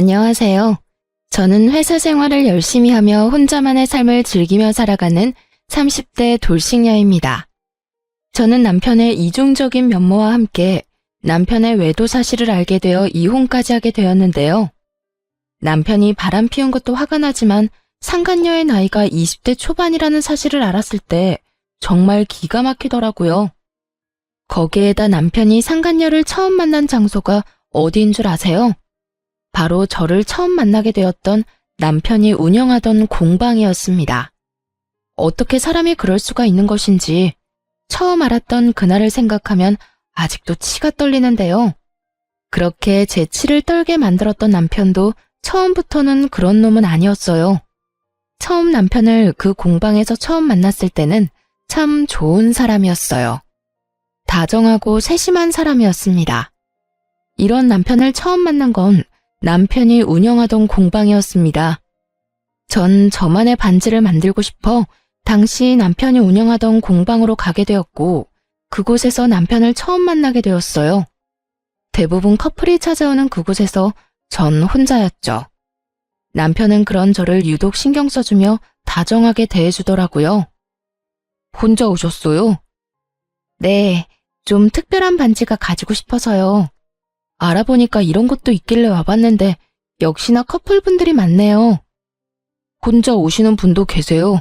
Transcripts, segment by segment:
안녕하세요. 저는 회사 생활을 열심히 하며 혼자만의 삶을 즐기며 살아가는 30대 돌싱녀입니다. 저는 남편의 이중적인 면모와 함께 남편의 외도 사실을 알게 되어 이혼까지 하게 되었는데요. 남편이 바람 피운 것도 화가 나지만 상간녀의 나이가 20대 초반이라는 사실을 알았을 때 정말 기가 막히더라고요. 거기에다 남편이 상간녀를 처음 만난 장소가 어디인 줄 아세요? 바로 저를 처음 만나게 되었던 남편이 운영하던 공방이었습니다. 어떻게 사람이 그럴 수가 있는 것인지 처음 알았던 그날을 생각하면 아직도 치가 떨리는데요. 그렇게 제 치를 떨게 만들었던 남편도 처음부터는 그런 놈은 아니었어요. 처음 남편을 그 공방에서 처음 만났을 때는 참 좋은 사람이었어요. 다정하고 세심한 사람이었습니다. 이런 남편을 처음 만난 건 남편이 운영하던 공방이었습니다. 전 저만의 반지를 만들고 싶어 당시 남편이 운영하던 공방으로 가게 되었고 그곳에서 남편을 처음 만나게 되었어요. 대부분 커플이 찾아오는 그곳에서 전 혼자였죠. 남편은 그런 저를 유독 신경 써주며 다정하게 대해주더라고요. 혼자 오셨어요? 네, 좀 특별한 반지가 가지고 싶어서요. 알아보니까 이런 것도 있길래 와봤는데 역시나 커플분들이 많네요. 혼자 오시는 분도 계세요.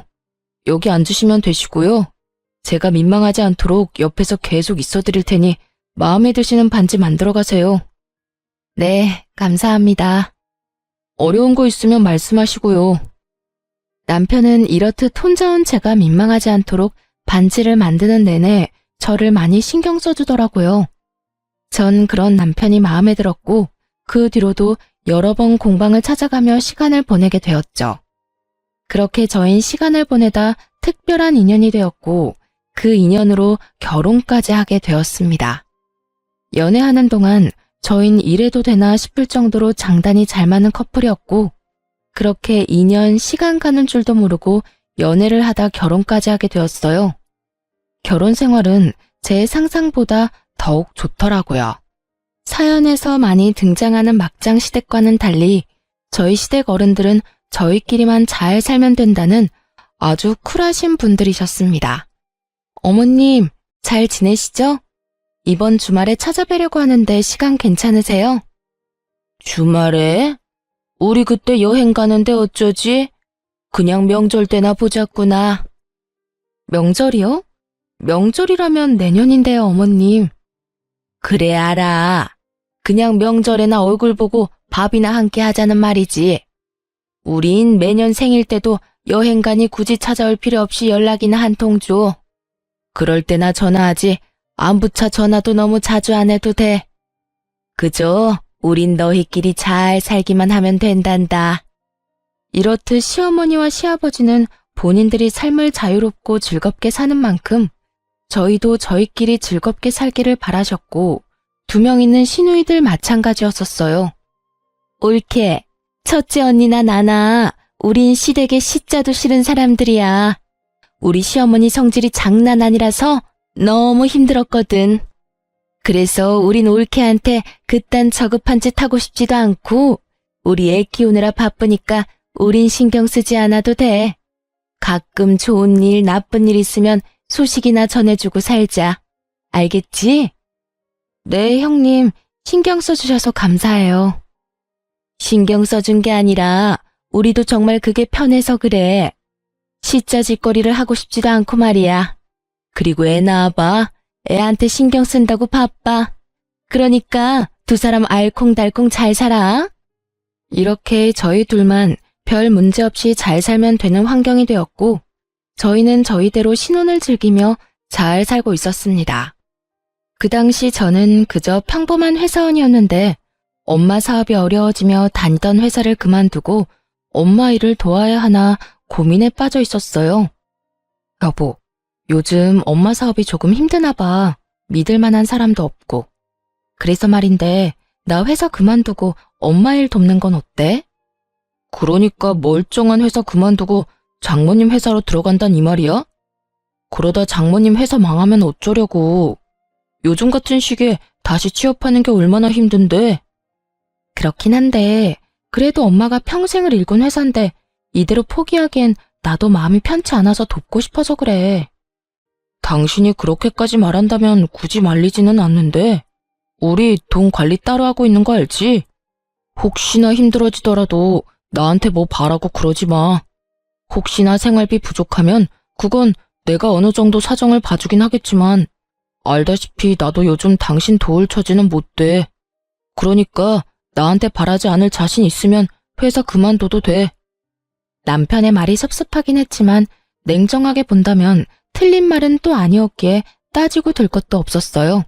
여기 앉으시면 되시고요. 제가 민망하지 않도록 옆에서 계속 있어드릴 테니 마음에 드시는 반지 만들어 가세요. 네, 감사합니다. 어려운 거 있으면 말씀하시고요. 남편은 이렇듯 혼자 온 제가 민망하지 않도록 반지를 만드는 내내 저를 많이 신경 써주더라고요. 전 그런 남편이 마음에 들었고 그 뒤로도 여러 번 공방을 찾아가며 시간을 보내게 되었죠. 그렇게 저흰 시간을 보내다 특별한 인연이 되었고 그 인연으로 결혼까지 하게 되었습니다. 연애하는 동안 저흰 이래도 되나 싶을 정도로 장단이 잘 맞는 커플이었고 그렇게 2년 시간 가는 줄도 모르고 연애를 하다 결혼까지 하게 되었어요. 결혼 생활은 제 상상보다 더욱 좋더라고요. 사연에서 많이 등장하는 막장 시댁과는 달리 저희 시댁 어른들은 저희끼리만 잘 살면 된다는 아주 쿨하신 분들이셨습니다. 어머님, 잘 지내시죠? 이번 주말에 찾아뵈려고 하는데 시간 괜찮으세요? 주말에? 우리 그때 여행 가는데 어쩌지? 그냥 명절 때나 보자꾸나. 명절이요? 명절이라면 내년인데요, 어머님. 그래, 알아. 그냥 명절에나 얼굴 보고 밥이나 함께 하자는 말이지. 우린 매년 생일 때도 여행 가니 굳이 찾아올 필요 없이 연락이나 한 통 줘. 그럴 때나 전화하지 안부차 전화도 너무 자주 안 해도 돼. 그저 우린 너희끼리 잘 살기만 하면 된단다. 이렇듯 시어머니와 시아버지는 본인들이 삶을 자유롭고 즐겁게 사는 만큼 저희도 저희끼리 즐겁게 살기를 바라셨고 2명 있는 시누이들 마찬가지였었어요. 옳게 첫째 언니나 나나 우린 시댁에 시자도 싫은 사람들이야. 우리 시어머니 성질이 장난 아니라서 너무 힘들었거든. 그래서 우린 올케한테 그딴 저급한 짓 하고 싶지도 않고 우리 애 키우느라 바쁘니까 우린 신경 쓰지 않아도 돼. 가끔 좋은 일, 나쁜 일 있으면 소식이나 전해주고 살자. 알겠지? 네, 형님. 신경 써주셔서 감사해요. 신경 써준 게 아니라 우리도 정말 그게 편해서 그래. 시자 짓거리를 하고 싶지도 않고 말이야. 그리고 애 낳아봐. 애한테 신경 쓴다고 바빠. 그러니까 2 사람 알콩달콩 잘 살아. 이렇게 저희 둘만 별 문제 없이 잘 살면 되는 환경이 되었고 저희는 저희대로 신혼을 즐기며 잘 살고 있었습니다. 그 당시 저는 그저 평범한 회사원이었는데 엄마 사업이 어려워지며 다니던 회사를 그만두고 엄마 일을 도와야 하나 고민에 빠져 있었어요. 여보, 요즘 엄마 사업이 조금 힘드나 봐. 믿을 만한 사람도 없고. 그래서 말인데 나 회사 그만두고 엄마 일 돕는 건 어때? 그러니까 멀쩡한 회사 그만두고 장모님 회사로 들어간단 이 말이야? 그러다 장모님 회사 망하면 어쩌려고. 요즘 같은 시기에 다시 취업하는 게 얼마나 힘든데. 그렇긴 한데 그래도 엄마가 평생을 일군 회사인데 이대로 포기하기엔 나도 마음이 편치 않아서 돕고 싶어서 그래. 당신이 그렇게까지 말한다면 굳이 말리지는 않는데 우리 돈 관리 따로 하고 있는 거 알지? 혹시나 힘들어지더라도 나한테 뭐 바라고 그러지 마. 혹시나 생활비 부족하면 그건 내가 어느 정도 사정을 봐주긴 하겠지만 알다시피 나도 요즘 당신 도울 처지는 못 돼. 그러니까 나한테 바라지 않을 자신 있으면 회사 그만둬도 돼. 남편의 말이 섭섭하긴 했지만 냉정하게 본다면 틀린 말은 또 아니었기에 따지고 들 것도 없었어요.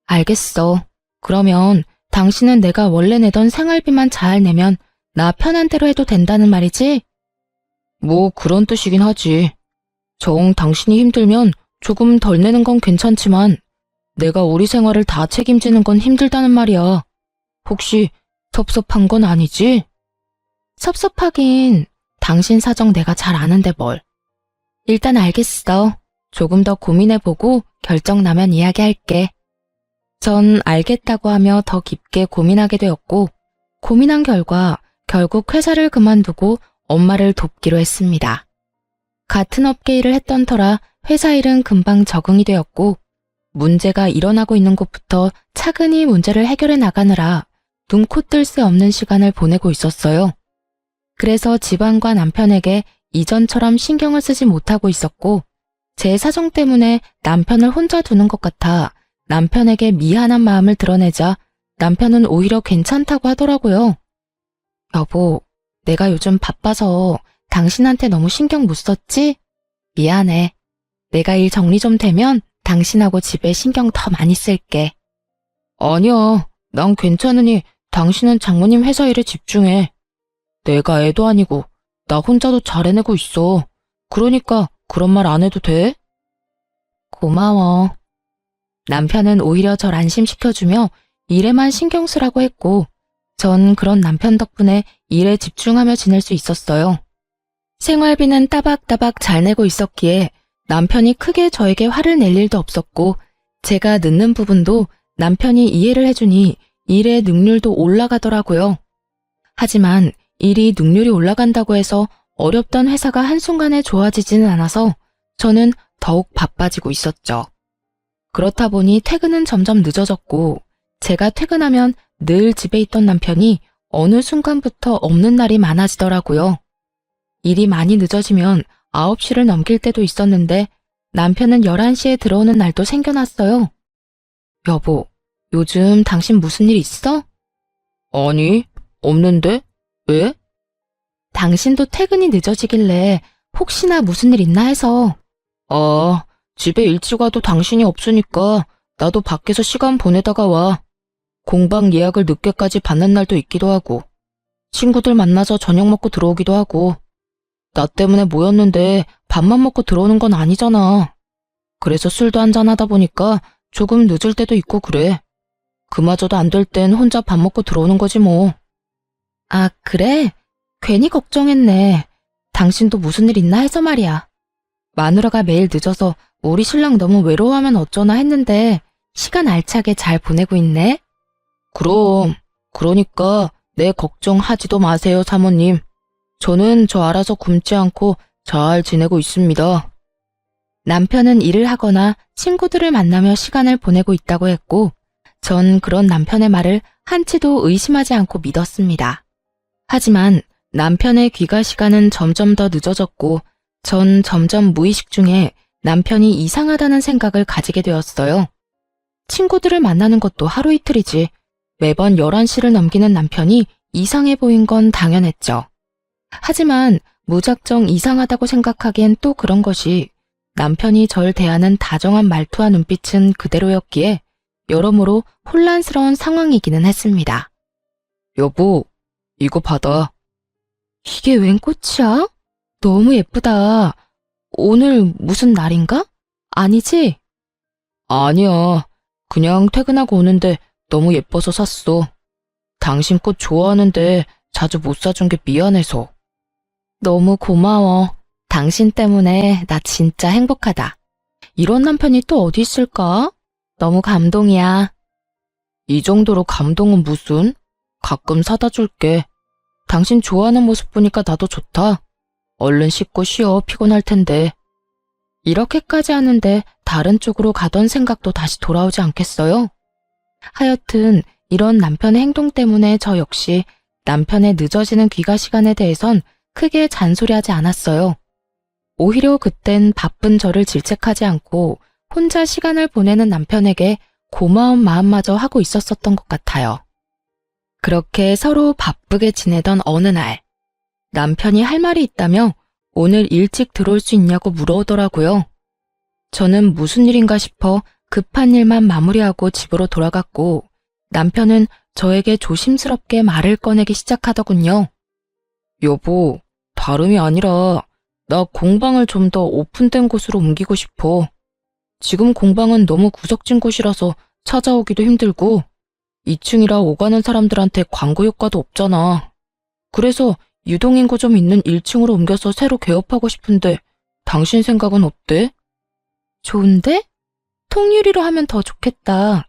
알겠어. 그러면 당신은 내가 원래 내던 생활비만 잘 내면 나 편한 대로 해도 된다는 말이지? 뭐 그런 뜻이긴 하지. 정 당신이 힘들면 조금 덜 내는 건 괜찮지만 내가 우리 생활을 다 책임지는 건 힘들다는 말이야. 혹시 섭섭한 건 아니지? 섭섭하긴 당신 사정 내가 잘 아는데 뭘. 일단 알겠어. 조금 더 고민해보고 결정 나면 이야기할게. 전 알겠다고 하며 더 깊게 고민하게 되었고 고민한 결과 결국 회사를 그만두고 엄마를 돕기로 했습니다. 같은 업계 일을 했던 터라 회사 일은 금방 적응이 되었고 문제가 일어나고 있는 곳부터 차근히 문제를 해결해 나가느라 눈코 뜰 새 없는 시간을 보내고 있었어요. 그래서 집안과 남편에게 이전처럼 신경을 쓰지 못하고 있었고 제 사정 때문에 남편을 혼자 두는 것 같아 남편에게 미안한 마음을 드러내자 남편은 오히려 괜찮다고 하더라고요. 여보, 내가 요즘 바빠서 당신한테 너무 신경 못 썼지? 미안해. 내가 일 정리 좀 되면 당신하고 집에 신경 더 많이 쓸게. 아니야, 난 괜찮으니 당신은 장모님 회사 일에 집중해. 내가 애도 아니고 나 혼자도 잘 해내고 있어. 그러니까 그런 말 안 해도 돼? 고마워. 남편은 오히려 절 안심시켜주며 일에만 신경 쓰라고 했고 전 그런 남편 덕분에 일에 집중하며 지낼 수 있었어요. 생활비는 따박따박 잘 내고 있었기에 남편이 크게 저에게 화를 낼 일도 없었고 제가 늦는 부분도 남편이 이해를 해주니 일의 능률도 올라가더라고요. 하지만 일이 능률이 올라간다고 해서 어렵던 회사가 한순간에 좋아지지는 않아서 저는 더욱 바빠지고 있었죠. 그렇다 보니 퇴근은 점점 늦어졌고 제가 퇴근하면 늘 집에 있던 남편이 어느 순간부터 없는 날이 많아지더라고요. 일이 많이 늦어지면 9시를 넘길 때도 있었는데 남편은 11시에 들어오는 날도 생겨났어요. 여보, 요즘 당신 무슨 일 있어? 아니, 없는데? 왜? 당신도 퇴근이 늦어지길래 혹시나 무슨 일 있나 해서. 아, 집에 일찍 와도 당신이 없으니까 나도 밖에서 시간 보내다가 와. 공방 예약을 늦게까지 받는 날도 있기도 하고 친구들 만나서 저녁 먹고 들어오기도 하고 나 때문에 모였는데 밥만 먹고 들어오는 건 아니잖아. 그래서 술도 한잔하다 보니까 조금 늦을 때도 있고 그래. 그마저도 안 될 땐 혼자 밥 먹고 들어오는 거지 뭐. 아, 그래? 괜히 걱정했네. 당신도 무슨 일 있나 해서 말이야. 마누라가 매일 늦어서 우리 신랑 너무 외로워하면 어쩌나 했는데 시간 알차게 잘 보내고 있네. 그럼, 그러니까 내 걱정하지도 마세요, 사모님. 저는 저 알아서 굶지 않고 잘 지내고 있습니다. 남편은 일을 하거나 친구들을 만나며 시간을 보내고 있다고 했고 전 그런 남편의 말을 한치도 의심하지 않고 믿었습니다. 하지만 남편의 귀가 시간은 점점 더 늦어졌고 전 점점 무의식 중에 남편이 이상하다는 생각을 가지게 되었어요. 친구들을 만나는 것도 하루 이틀이지 매번 11시를 넘기는 남편이 이상해 보인 건 당연했죠. 하지만 무작정 이상하다고 생각하기엔 또 그런 것이 남편이 절 대하는 다정한 말투와 눈빛은 그대로였기에 여러모로 혼란스러운 상황이기는 했습니다. 여보, 이거 받아. 이게 웬 꽃이야? 너무 예쁘다. 오늘 무슨 날인가? 아니지? 아니야. 그냥 퇴근하고 오는데 너무 예뻐서 샀어. 당신 꽃 좋아하는데 자주 못 사준 게 미안해서. 너무 고마워. 당신 때문에 나 진짜 행복하다. 이런 남편이 또 어디 있을까? 너무 감동이야. 이 정도로 감동은 무슨? 가끔 사다 줄게. 당신 좋아하는 모습 보니까 나도 좋다. 얼른 씻고 쉬어, 피곤할 텐데. 이렇게까지 하는데 다른 쪽으로 가던 생각도 다시 돌아오지 않겠어요? 하여튼 이런 남편의 행동 때문에 저 역시 남편의 늦어지는 귀가 시간에 대해선 크게 잔소리하지 않았어요. 오히려 그땐 바쁜 저를 질책하지 않고 혼자 시간을 보내는 남편에게 고마운 마음마저 하고 있었었던 것 같아요. 그렇게 서로 바쁘게 지내던 어느 날, 남편이 할 말이 있다며 오늘 일찍 들어올 수 있냐고 물어오더라고요. 저는 무슨 일인가 싶어 급한 일만 마무리하고 집으로 돌아갔고, 남편은 저에게 조심스럽게 말을 꺼내기 시작하더군요. 여보, 다름이 아니라 나 공방을 좀 더 오픈된 곳으로 옮기고 싶어. 지금 공방은 너무 구석진 곳이라서 찾아오기도 힘들고 2층이라 오가는 사람들한테 광고 효과도 없잖아. 그래서 유동인구 좀 있는 1층으로 옮겨서 새로 개업하고 싶은데 당신 생각은 어때? 좋은데? 통유리로 하면 더 좋겠다.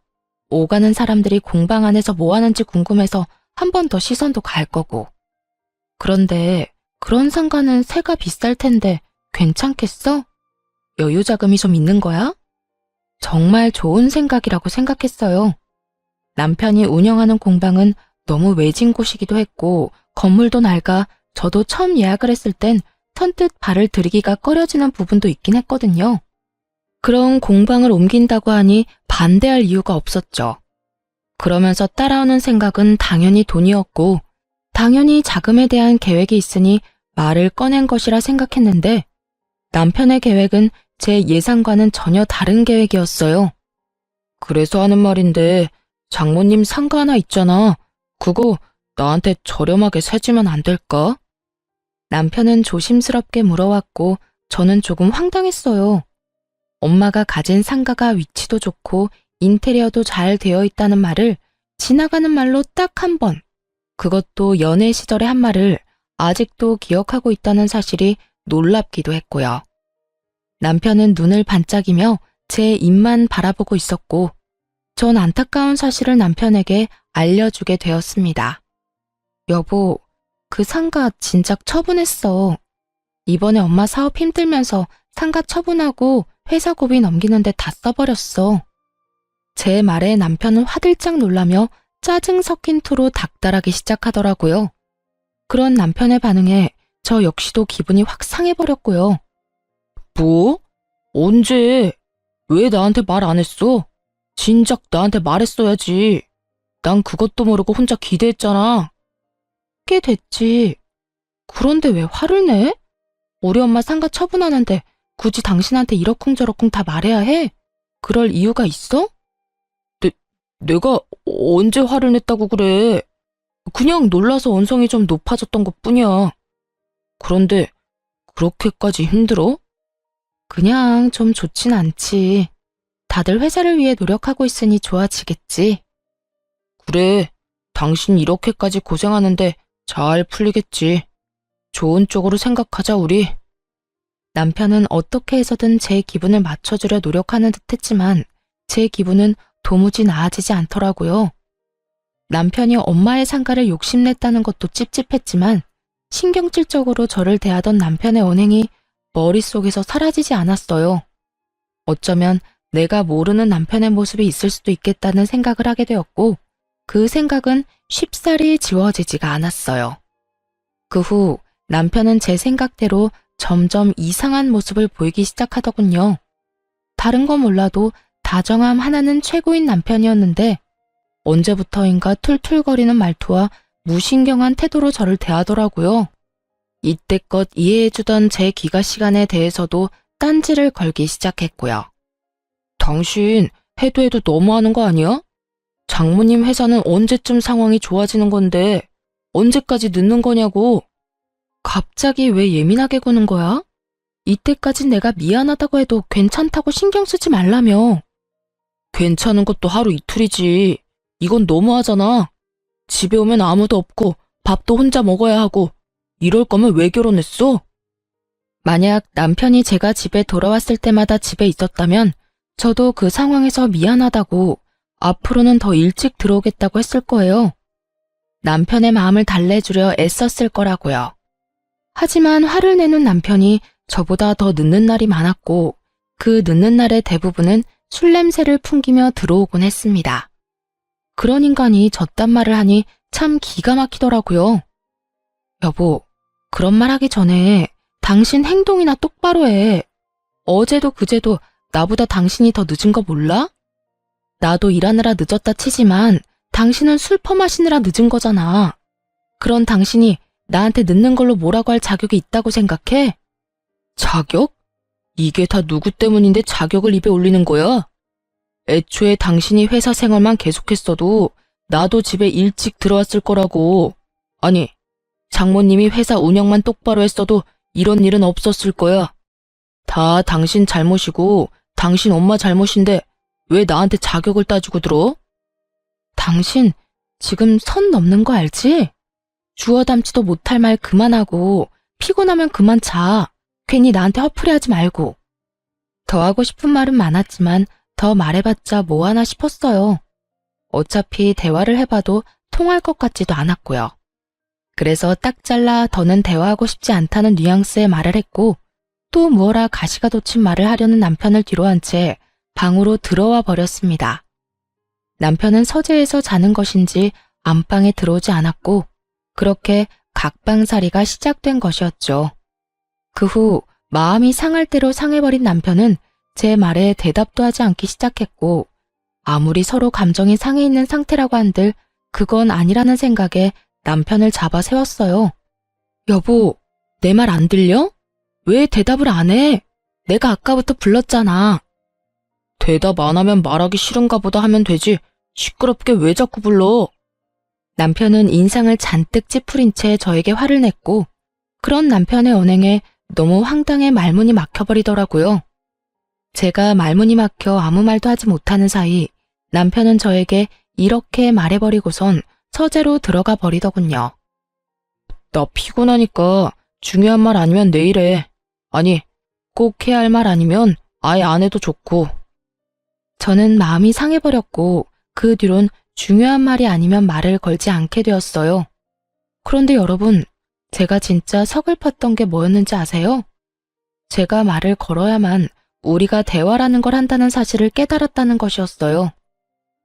오가는 사람들이 공방 안에서 뭐 하는지 궁금해서 한 번 더 시선도 갈 거고. 그런데 그런 상가는 세가 비쌀 텐데 괜찮겠어? 여유 자금이 좀 있는 거야? 정말 좋은 생각이라고 생각했어요. 남편이 운영하는 공방은 너무 외진 곳이기도 했고 건물도 낡아 저도 처음 예약을 했을 땐 선뜻 발을 들이기가 꺼려지는 부분도 있긴 했거든요. 그런 공방을 옮긴다고 하니 반대할 이유가 없었죠. 그러면서 따라오는 생각은 당연히 돈이었고 당연히 자금에 대한 계획이 있으니 말을 꺼낸 것이라 생각했는데 남편의 계획은 제 예상과는 전혀 다른 계획이었어요. 그래서 하는 말인데 장모님 상가 하나 있잖아. 그거 나한테 저렴하게 사주면 안 될까? 남편은 조심스럽게 물어왔고 저는 조금 황당했어요. 엄마가 가진 상가가 위치도 좋고 인테리어도 잘 되어 있다는 말을 지나가는 말로 딱 한 번, 그것도 연애 시절의 한 말을 아직도 기억하고 있다는 사실이 놀랍기도 했고요. 남편은 눈을 반짝이며 제 입만 바라보고 있었고 전 안타까운 사실을 남편에게 알려주게 되었습니다. 여보, 그 상가 진작 처분했어. 이번에 엄마 사업 힘들면서 상가 처분하고 회사 고비 넘기는데 다 써버렸어. 제 말에 남편은 화들짝 놀라며 짜증 섞인 투로 닥달하기 시작하더라고요. 그런 남편의 반응에 저 역시도 기분이 확 상해버렸고요. 뭐? 언제? 왜 나한테 말 안 했어? 진작 나한테 말했어야지. 난 그것도 모르고 혼자 기대했잖아. 꽤 됐지. 그런데 왜 화를 내? 우리 엄마 상가 처분하는데 굳이 당신한테 이러쿵저러쿵 다 말해야 해? 그럴 이유가 있어? 내가 언제 화를 냈다고 그래? 그냥 놀라서 언성이 좀 높아졌던 것뿐이야. 그런데 그렇게까지 힘들어? 그냥 좀 좋진 않지. 다들 회사를 위해 노력하고 있으니 좋아지겠지. 그래, 당신 이렇게까지 고생하는데 잘 풀리겠지. 좋은 쪽으로 생각하자, 우리. 남편은 어떻게 해서든 제 기분을 맞춰주려 노력하는 듯 했지만 제 기분은 도무지 나아지지 않더라고요. 남편이 엄마의 상가를 욕심냈다는 것도 찝찝했지만 신경질적으로 저를 대하던 남편의 언행이 머릿속에서 사라지지 않았어요. 어쩌면 내가 모르는 남편의 모습이 있을 수도 있겠다는 생각을 하게 되었고 그 생각은 쉽사리 지워지지가 않았어요. 그 후 남편은 제 생각대로 점점 이상한 모습을 보이기 시작하더군요. 다른 건 몰라도 다정함 하나는 최고인 남편이었는데 언제부터인가 툴툴거리는 말투와 무신경한 태도로 저를 대하더라고요. 이때껏 이해해주던 제 귀가 시간에 대해서도 딴지를 걸기 시작했고요. 당신 해도 해도 너무하는 거 아니야? 장모님 회사는 언제쯤 상황이 좋아지는 건데 언제까지 늦는 거냐고. 갑자기 왜 예민하게 구는 거야? 이때까진 내가 미안하다고 해도 괜찮다고 신경 쓰지 말라며. 괜찮은 것도 하루 이틀이지. 이건 너무하잖아. 집에 오면 아무도 없고 밥도 혼자 먹어야 하고 이럴 거면 왜 결혼했어? 만약 남편이 제가 집에 돌아왔을 때마다 집에 있었다면 저도 그 상황에서 미안하다고 앞으로는 더 일찍 들어오겠다고 했을 거예요. 남편의 마음을 달래주려 애썼을 거라고요. 하지만 화를 내는 남편이 저보다 더 늦는 날이 많았고 그 늦는 날의 대부분은 술 냄새를 풍기며 들어오곤 했습니다. 그런 인간이 저딴 말을 하니 참 기가 막히더라고요. 여보, 그런 말 하기 전에 당신 행동이나 똑바로 해. 어제도 그제도 나보다 당신이 더 늦은 거 몰라? 나도 일하느라 늦었다 치지만 당신은 술 퍼마시느라 늦은 거잖아. 그런 당신이 나한테 늦는 걸로 뭐라고 할 자격이 있다고 생각해? 자격? 이게 다 누구 때문인데 자격을 입에 올리는 거야? 애초에 당신이 회사 생활만 계속했어도 나도 집에 일찍 들어왔을 거라고. 아니, 장모님이 회사 운영만 똑바로 했어도 이런 일은 없었을 거야. 다 당신 잘못이고 당신 엄마 잘못인데 왜 나한테 자격을 따지고 들어? 당신 지금 선 넘는 거 알지? 주워 담지도 못할 말 그만하고 피곤하면 그만 자. 괜히 나한테 화풀이하지 말고. 더 하고 싶은 말은 많았지만 더 말해봤자 뭐 하나 싶었어요. 어차피 대화를 해봐도 통할 것 같지도 않았고요. 그래서 딱 잘라 더는 대화하고 싶지 않다는 뉘앙스의 말을 했고 또 무어라 가시가 돋친 말을 하려는 남편을 뒤로 한 채 방으로 들어와 버렸습니다. 남편은 서재에서 자는 것인지 안방에 들어오지 않았고 그렇게 각방살이가 시작된 것이었죠. 그 후 마음이 상할 대로 상해버린 남편은 제 말에 대답도 하지 않기 시작했고 아무리 서로 감정이 상해 있는 상태라고 한들 그건 아니라는 생각에 남편을 잡아 세웠어요. 여보, 내 말 안 들려? 왜 대답을 안 해? 내가 아까부터 불렀잖아. 대답 안 하면 말하기 싫은가 보다 하면 되지. 시끄럽게 왜 자꾸 불러? 남편은 인상을 잔뜩 찌푸린 채 저에게 화를 냈고 그런 남편의 언행에 너무 황당해 말문이 막혀버리더라고요. 제가 말문이 막혀 아무 말도 하지 못하는 사이 남편은 저에게 이렇게 말해버리고선 서재로 들어가 버리더군요. 나 피곤하니까 중요한 말 아니면 내일 해. 아니, 꼭 해야 할 말 아니면 아예 안 해도 좋고. 저는 마음이 상해버렸고 그 뒤론 중요한 말이 아니면 말을 걸지 않게 되었어요. 그런데 여러분, 제가 진짜 서글펐던 게 뭐였는지 아세요? 제가 말을 걸어야만 우리가 대화라는 걸 한다는 사실을 깨달았다는 것이었어요.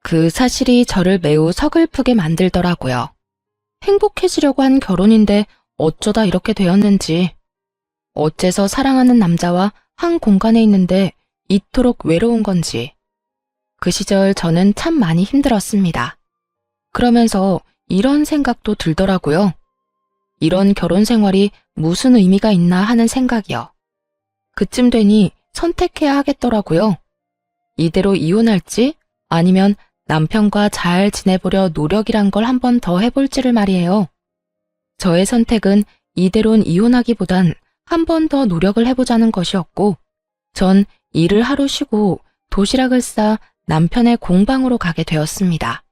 그 사실이 저를 매우 서글프게 만들더라고요. 행복해지려고 한 결혼인데 어쩌다 이렇게 되었는지. 어째서 사랑하는 남자와 한 공간에 있는데 이토록 외로운 건지. 그 시절 저는 참 많이 힘들었습니다. 그러면서 이런 생각도 들더라고요. 이런 결혼 생활이 무슨 의미가 있나 하는 생각이요. 그쯤 되니 선택해야 하겠더라고요. 이대로 이혼할지 아니면 남편과 잘 지내보려 노력이란 걸 한 번 더 해볼지를 말이에요. 저의 선택은 이대로는 이혼하기보단 한 번 더 노력을 해보자는 것이었고 전 일을 하루 쉬고 도시락을 싸 남편의 공방으로 가게 되었습니다.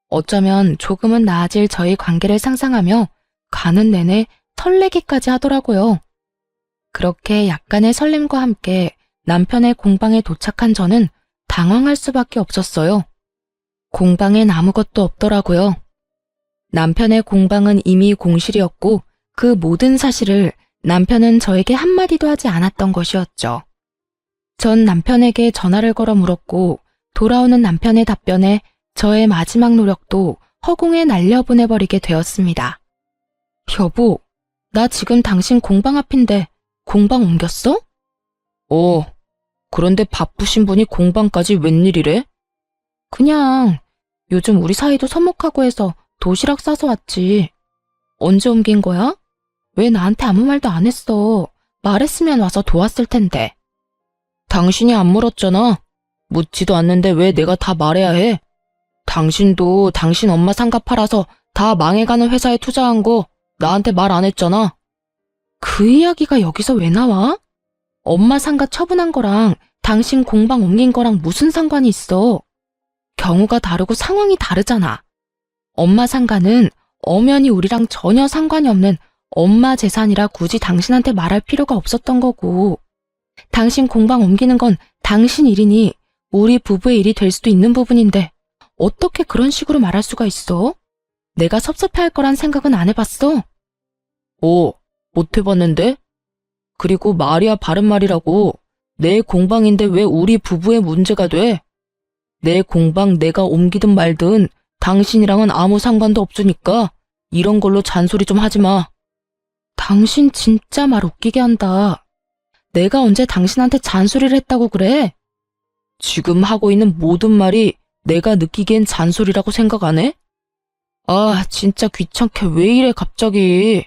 어쩌면 조금은 나아질 저희 관계를 상상하며 가는 내내 설레기까지 하더라고요. 그렇게 약간의 설렘과 함께 남편의 공방에 도착한 저는 당황할 수밖에 없었어요. 공방엔 아무것도 없더라고요. 남편의 공방은 이미 공실이었고 그 모든 사실을 남편은 저에게 한마디도 하지 않았던 것이었죠. 전 남편에게 전화를 걸어 물었고 돌아오는 남편의 답변에 저의 마지막 노력도 허공에 날려보내버리게 되었습니다. 여보, 나 지금 당신 공방 앞인데 공방 옮겼어? 그런데 바쁘신 분이 공방까지 웬일이래? 그냥 요즘 우리 사이도 서먹하고 해서 도시락 싸서 왔지. 언제 옮긴 거야? 왜 나한테 아무 말도 안 했어? 말했으면 와서 도왔을 텐데. 당신이 안 물었잖아. 묻지도 않는데 왜 내가 다 말해야 해? 당신도 당신 엄마 상가 팔아서 다 망해가는 회사에 투자한 거 나한테 말 안 했잖아. 그 이야기가 여기서 왜 나와? 엄마 상가 처분한 거랑 당신 공방 옮긴 거랑 무슨 상관이 있어? 경우가 다르고 상황이 다르잖아. 엄마 상가는 엄연히 우리랑 전혀 상관이 없는 엄마 재산이라 굳이 당신한테 말할 필요가 없었던 거고, 당신 공방 옮기는 건 당신 일이니 우리 부부의 일이 될 수도 있는 부분인데 어떻게 그런 식으로 말할 수가 있어? 내가 섭섭해할 거란 생각은 안 해봤어? 못 해봤는데? 그리고 말이야 바른 말이라고. 내 공방인데 왜 우리 부부의 문제가 돼? 내 공방 내가 옮기든 말든 당신이랑은 아무 상관도 없으니까 이런 걸로 잔소리 좀 하지 마. 당신 진짜 말 웃기게 한다. 내가 언제 당신한테 잔소리를 했다고 그래? 지금 하고 있는 모든 말이 내가 느끼기엔 잔소리라고 생각 안 해? 아, 진짜 귀찮게 왜 이래 갑자기.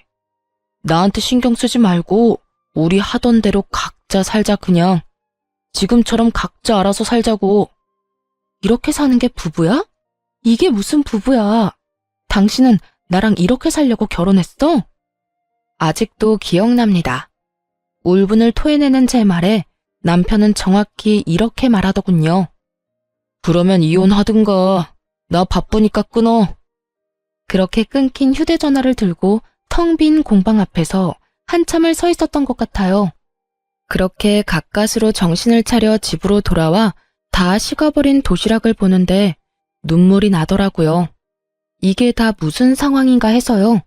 나한테 신경 쓰지 말고 우리 하던 대로 각자 살자 그냥. 지금처럼 각자 알아서 살자고. 이렇게 사는 게 부부야? 이게 무슨 부부야? 당신은 나랑 이렇게 살려고 결혼했어? 아직도 기억납니다. 울분을 토해내는 제 말에 남편은 정확히 이렇게 말하더군요. 그러면 이혼하든가. 나 바쁘니까 끊어. 그렇게 끊긴 휴대전화를 들고 텅 빈 공방 앞에서 한참을 서 있었던 것 같아요. 그렇게 가까스로 정신을 차려 집으로 돌아와 다 식어버린 도시락을 보는데 눈물이 나더라고요. 이게 다 무슨 상황인가 해서요.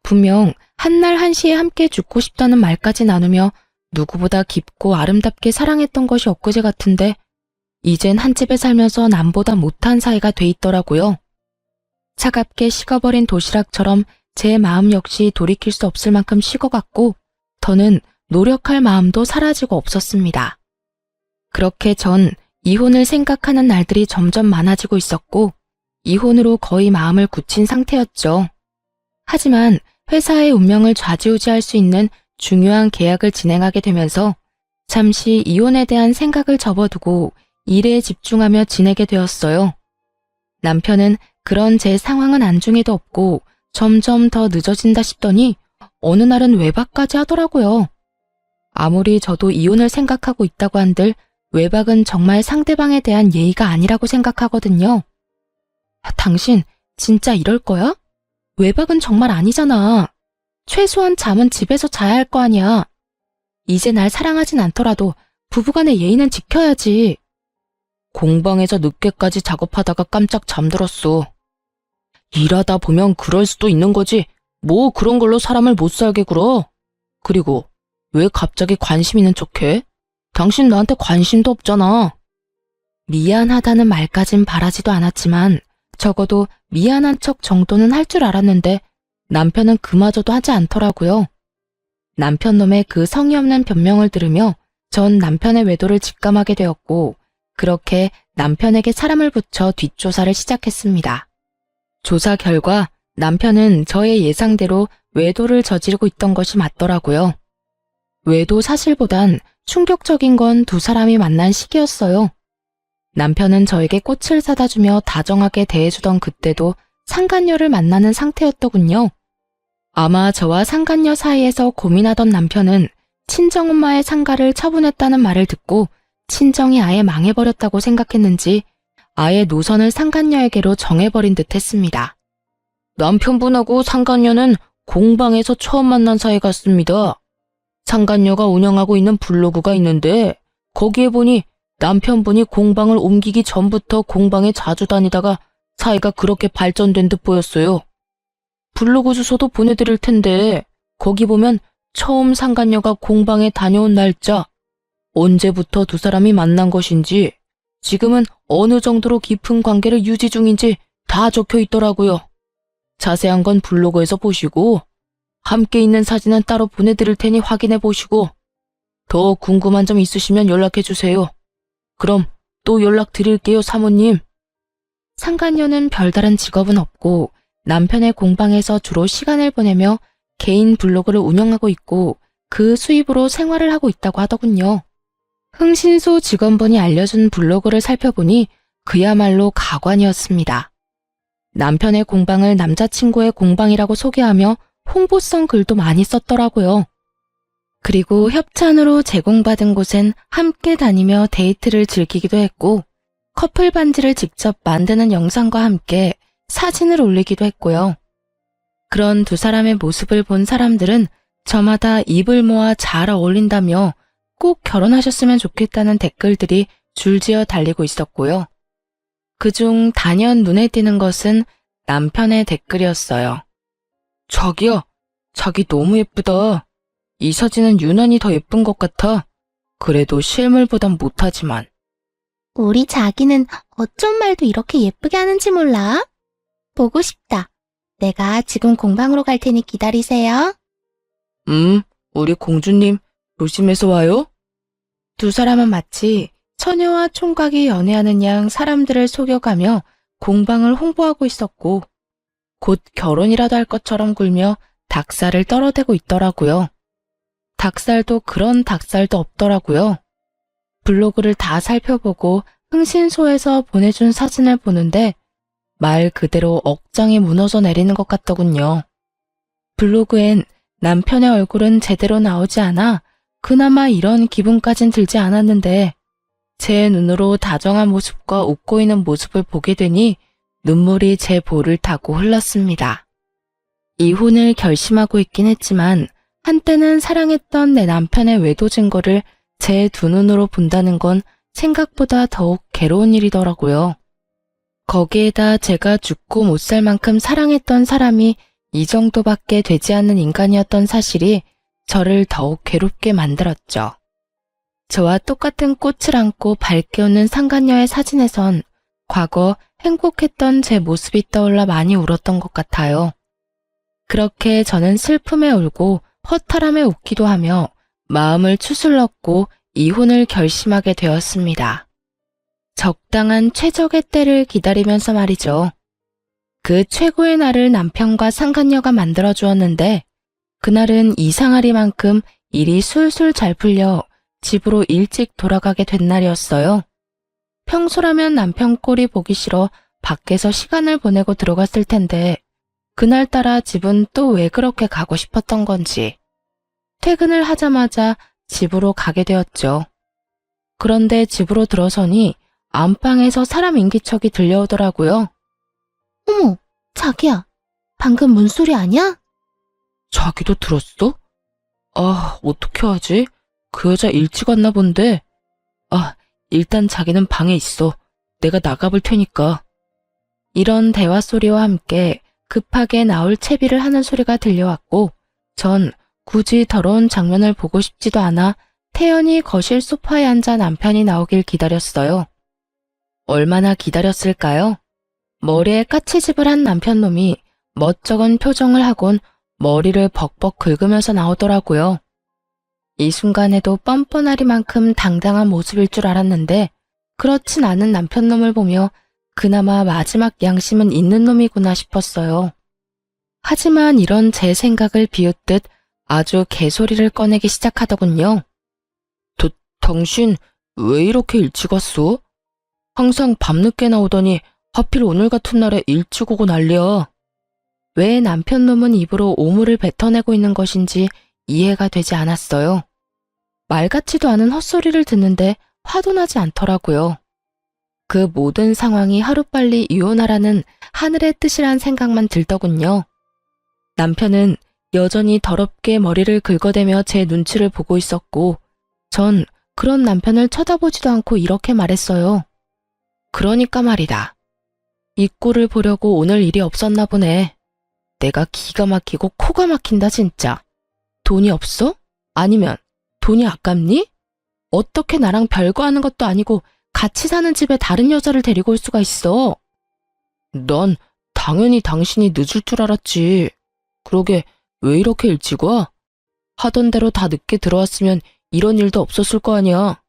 분명 한날 한시에 함께 죽고 싶다는 말까지 나누며 누구보다 깊고 아름답게 사랑했던 것이 엊그제 같은데 이젠 한 집에 살면서 남보다 못한 사이가 돼 있더라고요. 차갑게 식어버린 도시락처럼 제 마음 역시 돌이킬 수 없을 만큼 식어갔고 더는 노력할 마음도 사라지고 없었습니다. 그렇게 전 이혼을 생각하는 날들이 점점 많아지고 있었고 이혼으로 거의 마음을 굳힌 상태였죠. 하지만 회사의 운명을 좌지우지할 수 있는 중요한 계약을 진행하게 되면서 잠시 이혼에 대한 생각을 접어두고 일에 집중하며 지내게 되었어요. 남편은 그런 제 상황은 안중에도 없고 점점 더 늦어진다 싶더니 어느 날은 외박까지 하더라고요. 아무리 저도 이혼을 생각하고 있다고 한들 외박은 정말 상대방에 대한 예의가 아니라고 생각하거든요. 당신 진짜 이럴 거야? 외박은 정말 아니잖아. 최소한 잠은 집에서 자야 할 거 아니야. 이제 날 사랑하진 않더라도 부부간의 예의는 지켜야지. 공방에서 늦게까지 작업하다가 깜짝 잠들었어. 일하다 보면 그럴 수도 있는 거지. 뭐 그런 걸로 사람을 못 살게 굴어. 그리고 왜 갑자기 관심 있는 척해? 당신 나한테 관심도 없잖아. 미안하다는 말까진 바라지도 않았지만 적어도 미안한 척 정도는 할 줄 알았는데 남편은 그마저도 하지 않더라고요. 남편 놈의 그 성의 없는 변명을 들으며 전 남편의 외도를 직감하게 되었고 그렇게 남편에게 사람을 붙여 뒷조사를 시작했습니다. 조사 결과 남편은 저의 예상대로 외도를 저지르고 있던 것이 맞더라고요. 외도 사실보단 충격적인 건 두 사람이 만난 시기였어요. 남편은 저에게 꽃을 사다 주며 다정하게 대해주던 그때도 상간녀를 만나는 상태였더군요. 아마 저와 상간녀 사이에서 고민하던 남편은 친정엄마의 상가를 처분했다는 말을 듣고 친정이 아예 망해버렸다고 생각했는지 아예 노선을 상간녀에게로 정해버린 듯 했습니다. 남편분하고 상간녀는 공방에서 처음 만난 사이 같습니다. 상간녀가 운영하고 있는 블로그가 있는데 거기에 보니 남편분이 공방을 옮기기 전부터 공방에 자주 다니다가 사이가 그렇게 발전된 듯 보였어요. 블로그 주소도 보내드릴 텐데 거기 보면 처음 상간녀가 공방에 다녀온 날짜, 언제부터 두 사람이 만난 것인지, 지금은 어느 정도로 깊은 관계를 유지 중인지 다 적혀 있더라고요. 자세한 건 블로그에서 보시고 함께 있는 사진은 따로 보내드릴 테니 확인해 보시고 더 궁금한 점 있으시면 연락해 주세요. 그럼 또 연락드릴게요, 사모님. 상간녀는 별다른 직업은 없고 남편의 공방에서 주로 시간을 보내며 개인 블로그를 운영하고 있고 그 수입으로 생활을 하고 있다고 하더군요. 흥신소 직원분이 알려준 블로그를 살펴보니 그야말로 가관이었습니다. 남편의 공방을 남자친구의 공방이라고 소개하며 홍보성 글도 많이 썼더라고요. 그리고 협찬으로 제공받은 곳엔 함께 다니며 데이트를 즐기기도 했고 커플 반지를 직접 만드는 영상과 함께 사진을 올리기도 했고요. 그런 두 사람의 모습을 본 사람들은 저마다 입을 모아 잘 어울린다며 꼭 결혼하셨으면 좋겠다는 댓글들이 줄지어 달리고 있었고요. 그중 단연 눈에 띄는 것은 남편의 댓글이었어요. 자기야, 자기 너무 예쁘다. 이 사진은 유난히 더 예쁜 것 같아. 그래도 실물보단 못하지만. 우리 자기는 어쩜 말도 이렇게 예쁘게 하는지 몰라. 보고 싶다. 내가 지금 공방으로 갈 테니 기다리세요. 우리 공주님 조심해서 와요. 두 사람은 마치 처녀와 총각이 연애하는 양 사람들을 속여가며 공방을 홍보하고 있었고 곧 결혼이라도 할 것처럼 굴며 닭살을 떨어대고 있더라고요. 닭살도 그런 닭살도 없더라고요. 블로그를 다 살펴보고 흥신소에서 보내준 사진을 보는데 말 그대로 억장이 무너져 내리는 것 같더군요. 블로그엔 남편의 얼굴은 제대로 나오지 않아 그나마 이런 기분까진 들지 않았는데 제 눈으로 다정한 모습과 웃고 있는 모습을 보게 되니 눈물이 제 볼을 타고 흘렀습니다. 이혼을 결심하고 있긴 했지만 한때는 사랑했던 내 남편의 외도 증거를 제 두 눈으로 본다는 건 생각보다 더욱 괴로운 일이더라고요. 거기에다 제가 죽고 못 살 만큼 사랑했던 사람이 이 정도밖에 되지 않는 인간이었던 사실이 저를 더욱 괴롭게 만들었죠. 저와 똑같은 꽃을 안고 밝게 웃는 상간녀의 사진에선 과거 행복했던 제 모습이 떠올라 많이 울었던 것 같아요. 그렇게 저는 슬픔에 울고 허탈함에 웃기도 하며 마음을 추슬렀고 이혼을 결심하게 되었습니다. 적당한 최적의 때를 기다리면서 말이죠. 그 최고의 날을 남편과 상간녀가 만들어 주었는데 그날은 이상하리만큼 일이 술술 잘 풀려 집으로 일찍 돌아가게 된 날이었어요. 평소라면 남편 꼴이 보기 싫어 밖에서 시간을 보내고 들어갔을 텐데 그날따라 집은 또 왜 그렇게 가고 싶었던 건지 퇴근을 하자마자 집으로 가게 되었죠. 그런데 집으로 들어서니 안방에서 사람 인기척이 들려오더라고요. 어머, 자기야. 방금 문소리 아니야? 자기도 들었어? 아, 어떻게 하지? 그 여자 일찍 왔나 본데. 아, 일단 자기는 방에 있어. 내가 나가볼 테니까. 이런 대화 소리와 함께 급하게 나올 채비를 하는 소리가 들려왔고 전 굳이 더러운 장면을 보고 싶지도 않아 태연히 거실 소파에 앉아 남편이 나오길 기다렸어요. 얼마나 기다렸을까요? 머리에 까치집을 한 남편놈이 멋쩍은 표정을 하곤 머리를 벅벅 긁으면서 나오더라고요. 이 순간에도 뻔뻔하리만큼 당당한 모습일 줄 알았는데 그렇진 않은 남편놈을 보며 그나마 마지막 양심은 있는 놈이구나 싶었어요. 하지만 이런 제 생각을 비웃듯 아주 개소리를 꺼내기 시작하더군요. 당신 왜 이렇게 일찍 왔어? 항상 밤늦게 나오더니 하필 오늘 같은 날에 일찍 오고 난리야. 왜 남편놈은 입으로 오물을 뱉어내고 있는 것인지 이해가 되지 않았어요. 말 같지도 않은 헛소리를 듣는데 화도 나지 않더라고요. 그 모든 상황이 하루빨리 이혼하라는 하늘의 뜻이란 생각만 들더군요. 남편은 여전히 더럽게 머리를 긁어대며 제 눈치를 보고 있었고 전 그런 남편을 쳐다보지도 않고 이렇게 말했어요. 그러니까 말이다. 이 꼴을 보려고 오늘 일이 없었나 보네. 내가 기가 막히고 코가 막힌다 진짜. 돈이 없어? 아니면 돈이 아깝니? 어떻게 나랑 별거 하는 것도 아니고 같이 사는 집에 다른 여자를 데리고 올 수가 있어? 난 당연히 당신이 늦을 줄 알았지. 그러게 왜 이렇게 일찍 와? 하던 대로 다 늦게 들어왔으면 이런 일도 없었을 거 아니야.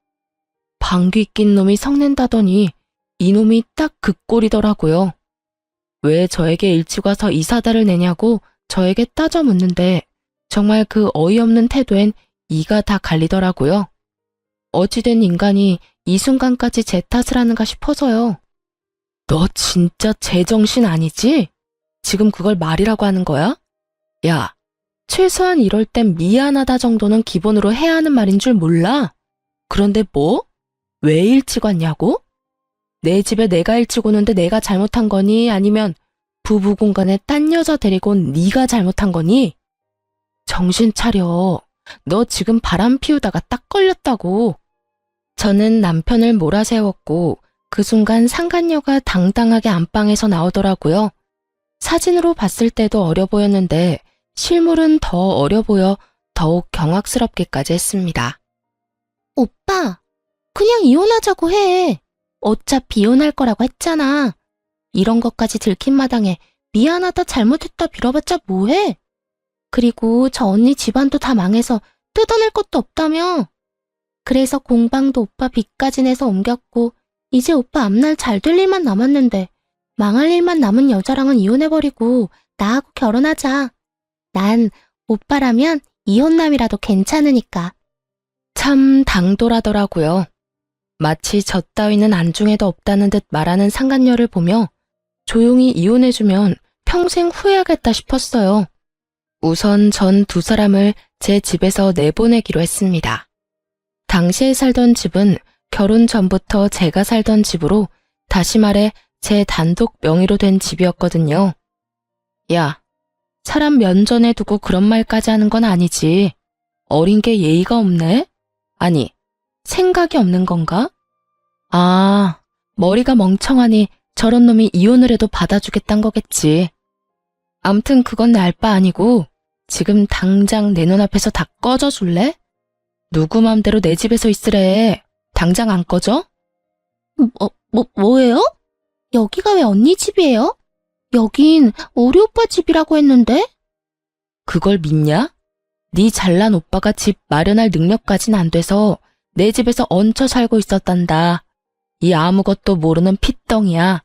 방귀 낀 놈이 성낸다더니 이놈이 딱 그 꼴이더라고요. 왜 저에게 일찍 와서 이 사달을 내냐고 저에게 따져 묻는데 정말 그 어이없는 태도엔 이가 다 갈리더라고요. 어찌된 인간이 이 순간까지 제 탓을 하는가 싶어서요. 너 진짜 제정신 아니지? 지금 그걸 말이라고 하는 거야? 야, 최소한 이럴 땐 미안하다 정도는 기본으로 해야 하는 말인 줄 몰라? 그런데 뭐? 왜 일찍 왔냐고? 내 집에 내가 일찍 오는데 내가 잘못한 거니? 아니면 부부 공간에 딴 여자 데리고 온 네가 잘못한 거니? 정신 차려. 너 지금 바람 피우다가 딱 걸렸다고. 저는 남편을 몰아세웠고 그 순간 상간녀가 당당하게 안방에서 나오더라고요. 사진으로 봤을 때도 어려 보였는데 실물은 더 어려 보여 더욱 경악스럽기까지 했습니다. 오빠, 그냥 이혼하자고 해. 어차피 이혼할 거라고 했잖아. 이런 것까지 들킨 마당에 미안하다 잘못했다 빌어봤자 뭐해? 그리고 저 언니 집안도 다 망해서 뜯어낼 것도 없다며. 그래서 공방도 오빠 빚까지 내서 옮겼고 이제 오빠 앞날 잘 될 일만 남았는데 망할 일만 남은 여자랑은 이혼해버리고 나하고 결혼하자. 난 오빠라면 이혼남이라도 괜찮으니까. 참 당돌하더라고요. 마치 저 따위는 안중에도 없다는 듯 말하는 상간녀를 보며 조용히 이혼해주면 평생 후회하겠다 싶었어요. 우선 전 두 사람을 제 집에서 내보내기로 했습니다. 당시에 살던 집은 결혼 전부터 제가 살던 집으로, 다시 말해 제 단독 명의로 된 집이었거든요. 야, 사람 면전에 두고 그런 말까지 하는 건 아니지. 어린 게 예의가 없네? 아니, 생각이 없는 건가? 아, 머리가 멍청하니 저런 놈이 이혼을 해도 받아주겠단 거겠지. 암튼 그건 내 알 바 아니고 지금 당장 내 눈앞에서 다 꺼져줄래? 누구 맘대로 내 집에서 있으래. 당장 안 꺼져? 뭐예요? 여기가 왜 언니 집이에요? 여긴 우리 오빠 집이라고 했는데? 그걸 믿냐? 네 잘난 오빠가 집 마련할 능력까진 안 돼서 내 집에서 얹혀 살고 있었단다. 이 아무것도 모르는 핏덩이야.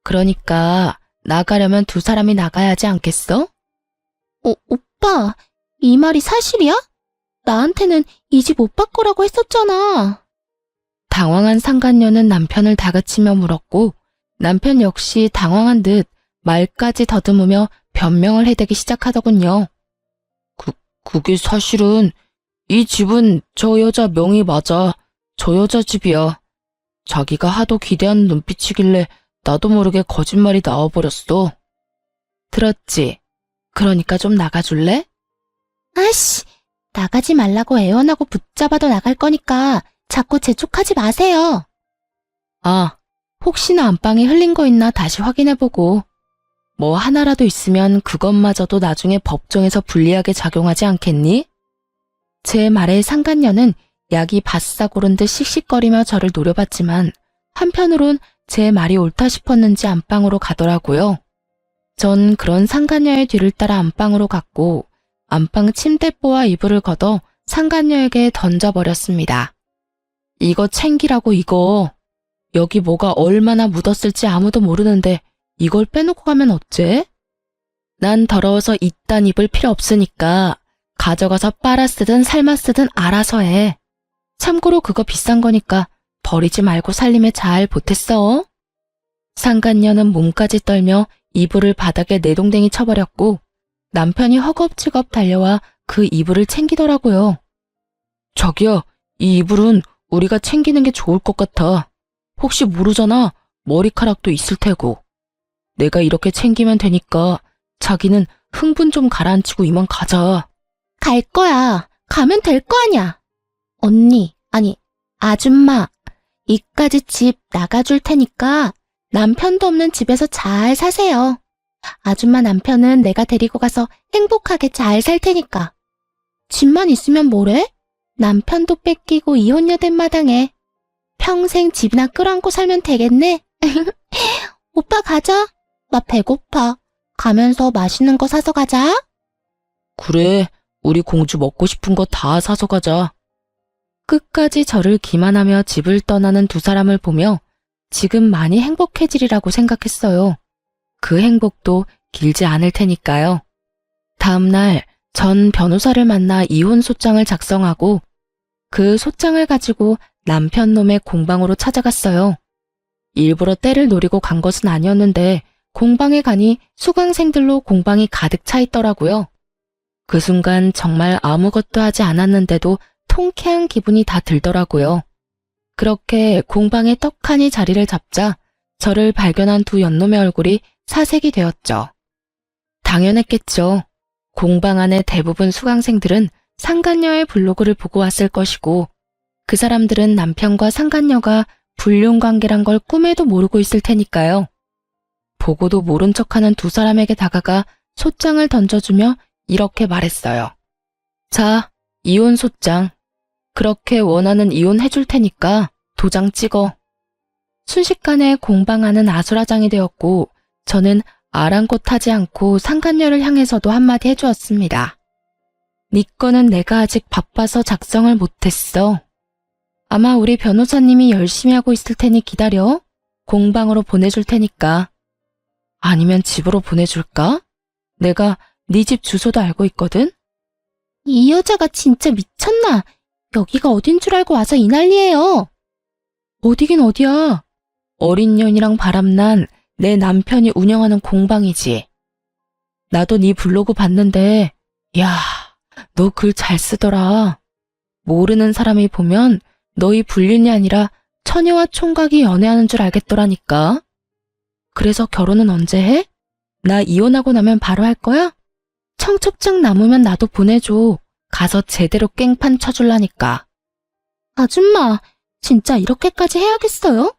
그러니까 나가려면 두 사람이 나가야 하지 않겠어? 오빠, 이 말이 사실이야? 나한테는 이 집 오빠 거라고 했었잖아. 당황한 상간녀는 남편을 다그치며 물었고 남편 역시 당황한 듯 말까지 더듬으며 변명을 해대기 시작하더군요. 그게 사실은 이 집은 저 여자 명의 맞아. 저 여자 집이야. 자기가 하도 기대하는 눈빛이길래 나도 모르게 거짓말이 나와버렸어. 들었지? 그러니까 좀 나가줄래? 아씨, 나가지 말라고 애원하고 붙잡아도 나갈 거니까 자꾸 재촉하지 마세요. 아, 혹시나 안방에 흘린 거 있나 다시 확인해보고. 뭐 하나라도 있으면 그것마저도 나중에 법정에서 불리하게 작용하지 않겠니? 제 말에 상간녀는 약이 바싹 오른 듯 씩씩거리며 저를 노려봤지만 한편으론 제 말이 옳다 싶었는지 안방으로 가더라고요. 전 그런 상간녀의 뒤를 따라 안방으로 갔고 안방 침대보와 이불을 걷어 상간녀에게 던져버렸습니다. 이거 챙기라고 이거. 여기 뭐가 얼마나 묻었을지 아무도 모르는데 이걸 빼놓고 가면 어째? 난 더러워서 이딴 입을 필요 없으니까 가져가서 빨아 쓰든 삶아 쓰든 알아서 해. 참고로 그거 비싼 거니까 버리지 말고 살림에 잘 보탰어. 상간녀는 몸까지 떨며 이불을 바닥에 내동댕이 쳐버렸고 남편이 허겁지겁 달려와 그 이불을 챙기더라고요. 자기야, 이 이불은 우리가 챙기는 게 좋을 것 같아. 혹시 모르잖아. 머리카락도 있을 테고. 내가 이렇게 챙기면 되니까 자기는 흥분 좀 가라앉히고 이만 가자. 갈 거야. 가면 될 거 아냐. 언니, 아니, 아줌마, 이까지 집 나가줄 테니까 남편도 없는 집에서 잘 사세요. 아줌마 남편은 내가 데리고 가서 행복하게 잘 살 테니까. 집만 있으면 뭐래? 남편도 뺏기고 이혼녀 된 마당에 평생 집이나 끌어안고 살면 되겠네. 오빠 가자. 나 배고파. 가면서 맛있는 거 사서 가자. 그래, 우리 공주 먹고 싶은 거 다 사서 가자. 끝까지 저를 기만하며 집을 떠나는 두 사람을 보며 지금 많이 행복해지리라고 생각했어요. 그 행복도 길지 않을 테니까요. 다음 날 전 변호사를 만나 이혼 소장을 작성하고 그 소장을 가지고 남편 놈의 공방으로 찾아갔어요. 일부러 때를 노리고 간 것은 아니었는데 공방에 가니 수강생들로 공방이 가득 차 있더라고요. 그 순간 정말 아무것도 하지 않았는데도 통쾌한 기분이 다 들더라고요. 그렇게 공방에 떡하니 자리를 잡자 저를 발견한 두 연놈의 얼굴이 사색이 되었죠. 당연했겠죠. 공방 안의 대부분 수강생들은 상간녀의 블로그를 보고 왔을 것이고 그 사람들은 남편과 상간녀가 불륜관계란 걸 꿈에도 모르고 있을 테니까요. 보고도 모른 척하는 두 사람에게 다가가 소장을 던져주며 이렇게 말했어요. 자, 이혼 소장. 그렇게 원하는 이혼 해줄 테니까 도장 찍어. 순식간에 공방하는 아수라장이 되었고 저는 아랑곳하지 않고 상간녀를 향해서도 한마디 해주었습니다. 네 거는 내가 아직 바빠서 작성을 못했어. 아마 우리 변호사님이 열심히 하고 있을 테니 기다려. 공방으로 보내줄 테니까. 아니면 집으로 보내줄까? 내가 네 집 주소도 알고 있거든? 이 여자가 진짜 미쳤나? 여기가 어딘 줄 알고 와서 이 난리예요. 어디긴 어디야. 어린 년이랑 바람난 내 남편이 운영하는 공방이지. 나도 네 블로그 봤는데, 야, 너 글 잘 쓰더라. 모르는 사람이 보면 너희 불륜이 아니라 처녀와 총각이 연애하는 줄 알겠더라니까. 그래서 결혼은 언제 해? 나 이혼하고 나면 바로 할 거야? 청첩장 남으면 나도 보내줘. 가서 제대로 깽판 쳐줄라니까. 아줌마, 진짜 이렇게까지 해야겠어요?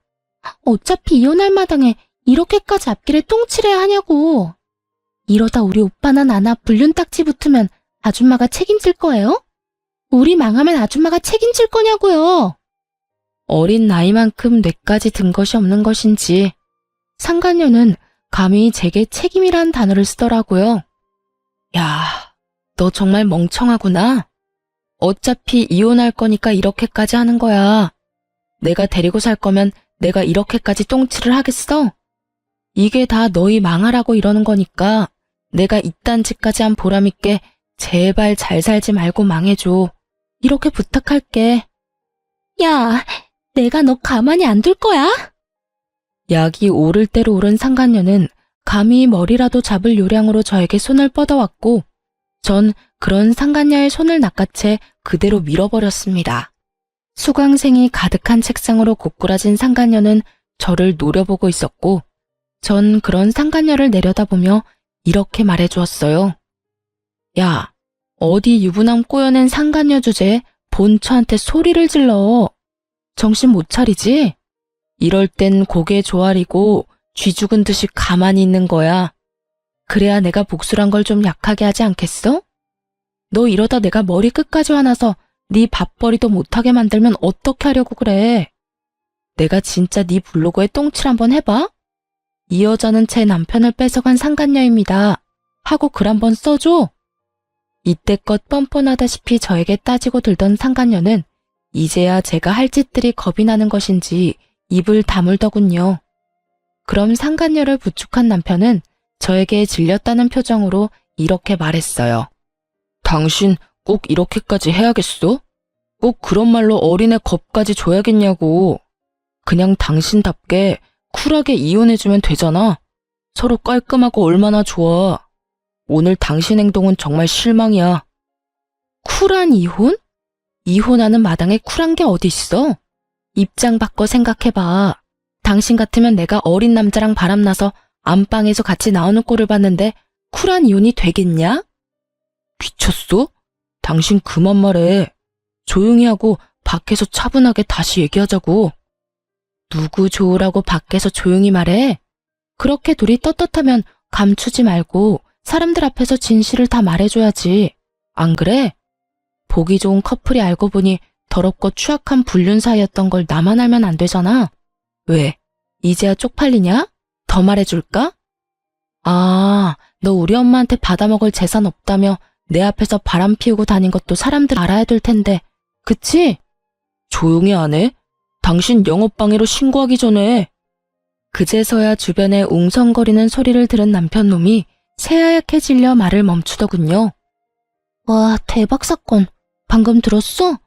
어차피 이혼할 마당에 이렇게까지 앞길에 똥칠해야 하냐고. 이러다 우리 오빠나 나나 불륜 딱지 붙으면 아줌마가 책임질 거예요? 우리 망하면 아줌마가 책임질 거냐고요. 어린 나이만큼 뇌까지 든 것이 없는 것인지 상간녀는 감히 제게 책임이란 단어를 쓰더라고요. 야, 너 정말 멍청하구나. 어차피 이혼할 거니까 이렇게까지 하는 거야. 내가 데리고 살 거면 내가 이렇게까지 똥칠을 하겠어? 이게 다 너희 망하라고 이러는 거니까 내가 이딴 짓까지 한 보람 있게 제발 잘 살지 말고 망해줘. 이렇게 부탁할게. 야, 내가 너 가만히 안 둘 거야? 약이 오를 대로 오른 상간녀는 감히 머리라도 잡을 요량으로 저에게 손을 뻗어왔고 전 그런 상간녀의 손을 낚아채 그대로 밀어버렸습니다. 수강생이 가득한 책상으로 고꾸라진 상간녀는 저를 노려보고 있었고 전 그런 상간녀를 내려다보며 이렇게 말해주었어요. 야, 어디 유부남 꼬여낸 상간녀 주제에 본처한테 소리를 질러. 정신 못 차리지? 이럴 땐 고개 조아리고 쥐 죽은 듯이 가만히 있는 거야. 그래야 내가 복수란 걸 좀 약하게 하지 않겠어? 너 이러다 내가 머리 끝까지 화나서 네 밥벌이도 못하게 만들면 어떻게 하려고 그래? 내가 진짜 네 블로그에 똥칠 한번 해봐? 이 여자는 제 남편을 뺏어간 상간녀입니다. 하고 글 한번 써줘. 이때껏 뻔뻔하다시피 저에게 따지고 들던 상간녀는 이제야 제가 할 짓들이 겁이 나는 것인지 입을 다물더군요. 그럼 상간녀를 부축한 남편은 저에게 질렸다는 표정으로 이렇게 말했어요. 당신 꼭 이렇게까지 해야겠어? 꼭 그런 말로 어린애 겁까지 줘야겠냐고. 그냥 당신답게 쿨하게 이혼해주면 되잖아. 서로 깔끔하고 얼마나 좋아. 오늘 당신 행동은 정말 실망이야. 쿨한 이혼? 이혼하는 마당에 쿨한 게 어딨어? 입장 바꿔 생각해봐. 당신 같으면 내가 어린 남자랑 바람나서 안방에서 같이 나오는 꼴을 봤는데 쿨한 이혼이 되겠냐? 미쳤어? 당신 그만 말해. 조용히 하고 밖에서 차분하게 다시 얘기하자고. 누구 좋으라고 밖에서 조용히 말해? 그렇게 둘이 떳떳하면 감추지 말고 사람들 앞에서 진실을 다 말해줘야지. 안 그래? 보기 좋은 커플이 알고 보니 더럽고 추악한 불륜 사이였던 걸 나만 알면 안 되잖아. 왜? 이제야 쪽팔리냐? 더 말해줄까? 아, 너 우리 엄마한테 받아먹을 재산 없다며 내 앞에서 바람 피우고 다닌 것도 사람들 알아야 될 텐데. 그치? 조용히 안 해? 당신 영업방해로 신고하기 전에. 그제서야 주변에 웅성거리는 소리를 들은 남편 놈이 새하얗게 질려 말을 멈추더군요. 와, 대박 사건. 방금 들었어?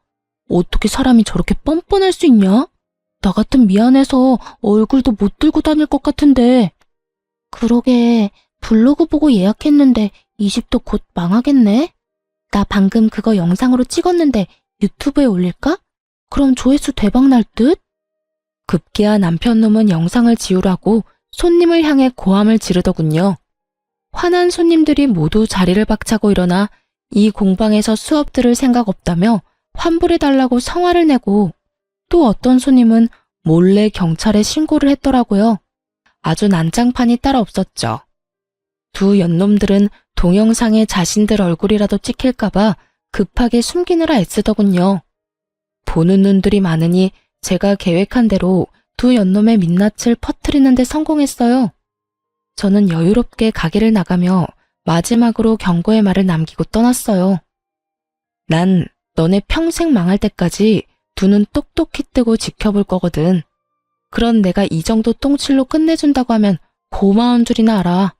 어떻게 사람이 저렇게 뻔뻔할 수 있냐? 나 같은 미안해서 얼굴도 못 들고 다닐 것 같은데. 그러게, 블로그 보고 예약했는데 이 집도 곧 망하겠네? 나 방금 그거 영상으로 찍었는데 유튜브에 올릴까? 그럼 조회수 대박 날 듯? 급기야 남편 놈은 영상을 지우라고 손님을 향해 고함을 지르더군요. 화난 손님들이 모두 자리를 박차고 일어나 이 공방에서 수업 들을 생각 없다며 환불해달라고 성화를 내고 또 어떤 손님은 몰래 경찰에 신고를 했더라고요. 아주 난장판이 따로 없었죠. 두 연놈들은 동영상에 자신들 얼굴이라도 찍힐까봐 급하게 숨기느라 애쓰더군요. 보는 눈들이 많으니 제가 계획한 대로 두 연놈의 민낯을 퍼뜨리는 데 성공했어요. 저는 여유롭게 가게를 나가며 마지막으로 경고의 말을 남기고 떠났어요. 난 너네 평생 망할 때까지 두 눈 똑똑히 뜨고 지켜볼 거거든. 그런 내가 이 정도 똥칠로 끝내준다고 하면 고마운 줄이나 알아.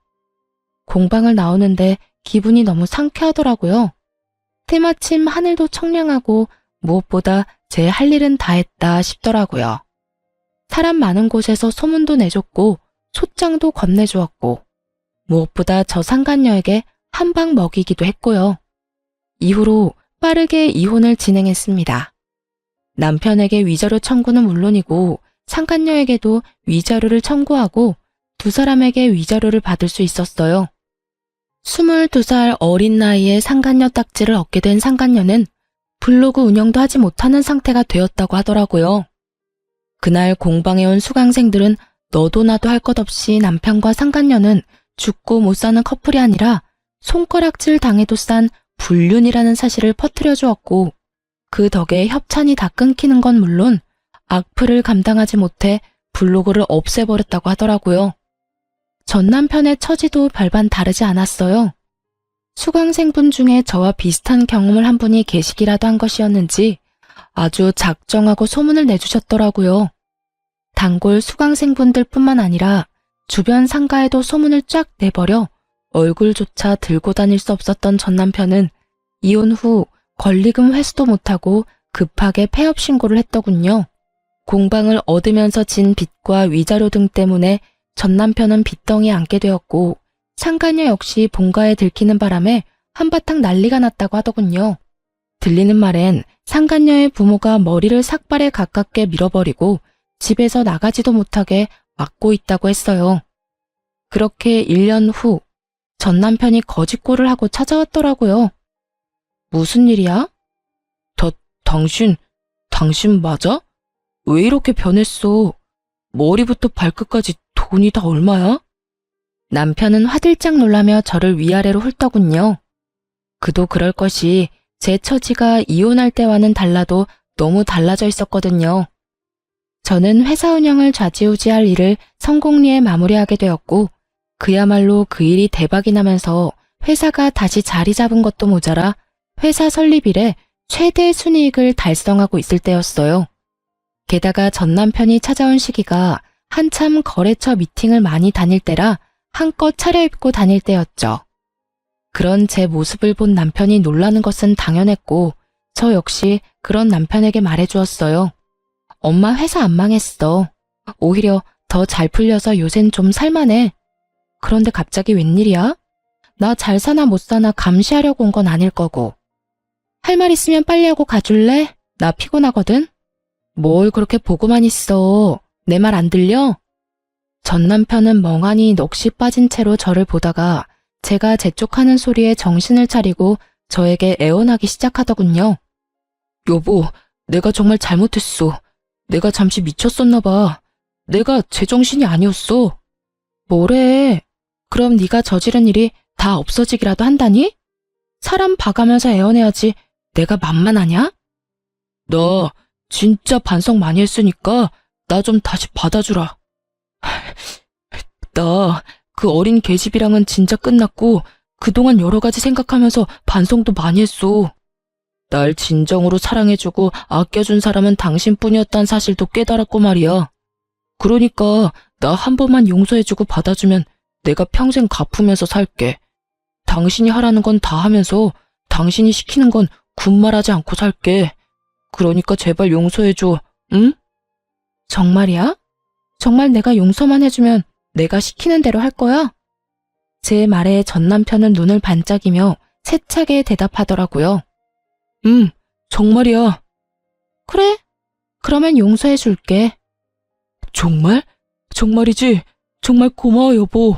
공방을 나오는데 기분이 너무 상쾌하더라고요. 때마침 하늘도 청량하고 무엇보다 제 할 일은 다 했다 싶더라고요. 사람 많은 곳에서 소문도 내줬고 소장도 건네주었고 무엇보다 저 상간녀에게 한 방 먹이기도 했고요. 이후로 빠르게 이혼을 진행했습니다. 남편에게 위자료 청구는 물론이고 상간녀에게도 위자료를 청구하고 두 사람에게 위자료를 받을 수 있었어요. 22살 어린 나이에 상간녀 딱지를 얻게 된 상간녀는 블로그 운영도 하지 못하는 상태가 되었다고 하더라고요. 그날 공방에 온 수강생들은 너도 나도 할 것 없이 남편과 상간녀는 죽고 못 사는 커플이 아니라 손가락질 당해도 싼 불륜이라는 사실을 퍼뜨려 주었고 그 덕에 협찬이 다 끊기는 건 물론 악플을 감당하지 못해 블로그를 없애버렸다고 하더라고요. 전 남편의 처지도 별반 다르지 않았어요. 수강생분 중에 저와 비슷한 경험을 한 분이 계시기라도 한 것이었는지 아주 작정하고 소문을 내주셨더라고요. 단골 수강생분들 뿐만 아니라 주변 상가에도 소문을 쫙 내버려 얼굴조차 들고 다닐 수 없었던 전 남편은 이혼 후 권리금 회수도 못하고 급하게 폐업 신고를 했더군요. 공방을 얻으면서 진 빚과 위자료 등 때문에 전 남편은 빚덩이에 앉게 되었고 상간녀 역시 본가에 들키는 바람에 한바탕 난리가 났다고 하더군요. 들리는 말엔 상간녀의 부모가 머리를 삭발에 가깝게 밀어버리고 집에서 나가지도 못하게 막고 있다고 했어요. 그렇게 1년 후 전 남편이 거짓골을 하고 찾아왔더라고요. 무슨 일이야? 당신 맞아? 왜 이렇게 변했어? 머리부터 발끝까지 돈이 다 얼마야? 남편은 화들짝 놀라며 저를 위아래로 훑더군요. 그도 그럴 것이 제 처지가 이혼할 때와는 달라도 너무 달라져 있었거든요. 저는 회사 운영을 좌지우지할 일을 성공리에 마무리하게 되었고 그야말로 그 일이 대박이 나면서 회사가 다시 자리 잡은 것도 모자라 회사 설립 이래 최대 순이익을 달성하고 있을 때였어요. 게다가 전 남편이 찾아온 시기가 한참 거래처 미팅을 많이 다닐 때라 한껏 차려입고 다닐 때였죠. 그런 제 모습을 본 남편이 놀라는 것은 당연했고 저 역시 그런 남편에게 말해주었어요. 엄마 회사 안 망했어. 오히려 더 잘 풀려서 요샌 좀 살만해. 그런데 갑자기 웬일이야? 나 잘 사나 못 사나 감시하려고 온 건 아닐 거고. 할 말 있으면 빨리 하고 가줄래? 나 피곤하거든. 뭘 그렇게 보고만 있어. 내 말 안 들려? 전 남편은 멍하니 넋이 빠진 채로 저를 보다가 제가 재촉하는 소리에 정신을 차리고 저에게 애원하기 시작하더군요. 여보, 내가 정말 잘못했어. 내가 잠시 미쳤었나 봐. 내가 제정신이 아니었어. 뭐래? 그럼 네가 저지른 일이 다 없어지기라도 한다니? 사람 봐가면서 애원해야지 내가 만만하냐? 나 진짜 반성 많이 했으니까 나 좀 다시 받아주라. 나 그 어린 계집이랑은 진짜 끝났고 그동안 여러 가지 생각하면서 반성도 많이 했어. 날 진정으로 사랑해주고 아껴준 사람은 당신뿐이었단 사실도 깨달았고 말이야. 그러니까 나 한 번만 용서해주고 받아주면 내가 평생 갚으면서 살게. 당신이 하라는 건 다 하면서 당신이 시키는 건 군말하지 않고 살게. 그러니까 제발 용서해줘, 응? 정말이야? 정말 내가 용서만 해주면 내가 시키는 대로 할 거야? 제 말에 전 남편은 눈을 반짝이며 세차게 대답하더라고요. 정말이야. 그래? 그러면 용서해 줄게. 정말? 정말이지? 정말 고마워, 여보.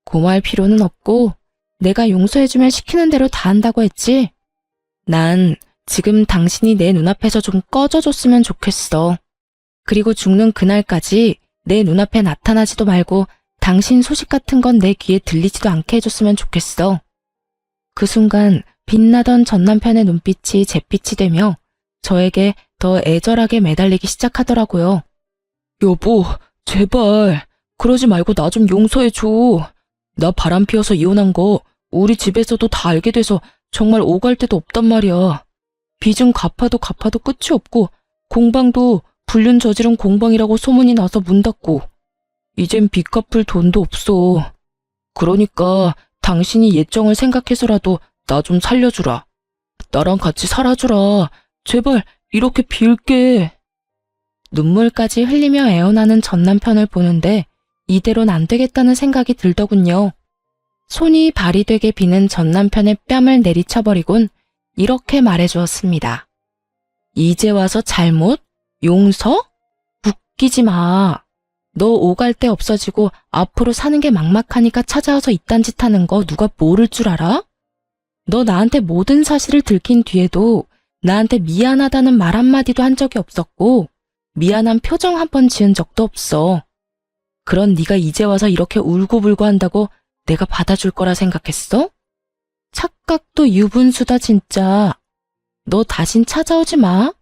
고마울 필요는 없고 내가 용서해주면 시키는 대로 다 한다고 했지? 난 지금 당신이 내 눈앞에서 좀 꺼져줬으면 좋겠어. 그리고 죽는 그날까지 내 눈앞에 나타나지도 말고 당신 소식 같은 건 내 귀에 들리지도 않게 해줬으면 좋겠어. 그 순간 빛나던 전 남편의 눈빛이 잿빛이 되며 저에게 더 애절하게 매달리기 시작하더라고요. 여보, 제발 그러지 말고 나 좀 용서해줘. 나 바람 피워서 이혼한 거 우리 집에서도 다 알게 돼서 정말 오갈 데도 없단 말이야. 빚은 갚아도 끝이 없고 공방도 불륜 저지른 공방이라고 소문이 나서 문 닫고 이젠 빚 갚을 돈도 없어. 그러니까 당신이 예정을 생각해서라도 나 좀 살려주라. 나랑 같이 살아주라. 제발 이렇게 빌게. 눈물까지 흘리며 애원하는 전 남편을 보는데 이대로는 안 되겠다는 생각이 들더군요. 손이 발이 되게 비는 전 남편의 뺨을 내리쳐버리곤 이렇게 말해주었습니다. 이제 와서 잘못? 용서? 웃기지 마. 너 오갈 데 없어지고 앞으로 사는 게 막막하니까 찾아와서 이딴 짓 하는 거 누가 모를 줄 알아? 너 나한테 모든 사실을 들킨 뒤에도 나한테 미안하다는 말 한마디도 한 적이 없었고 미안한 표정 한 번 지은 적도 없어. 그런 네가 이제 와서 이렇게 울고불고 한다고 내가 받아줄 거라 생각했어? 착각도 유분수다 진짜. 너 다신 찾아오지 마.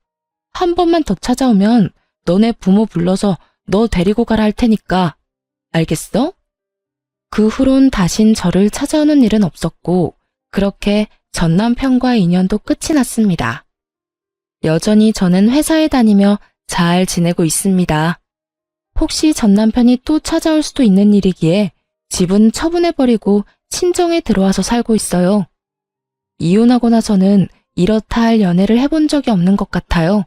한 번만 더 찾아오면 너네 부모 불러서 너 데리고 가라 할 테니까. 알겠어? 그 후론 다신 저를 찾아오는 일은 없었고 그렇게 전 남편과의 인연도 끝이 났습니다. 여전히 저는 회사에 다니며 잘 지내고 있습니다. 혹시 전 남편이 또 찾아올 수도 있는 일이기에 집은 처분해버리고 친정에 들어와서 살고 있어요. 이혼하고 나서는 이렇다 할 연애를 해본 적이 없는 것 같아요.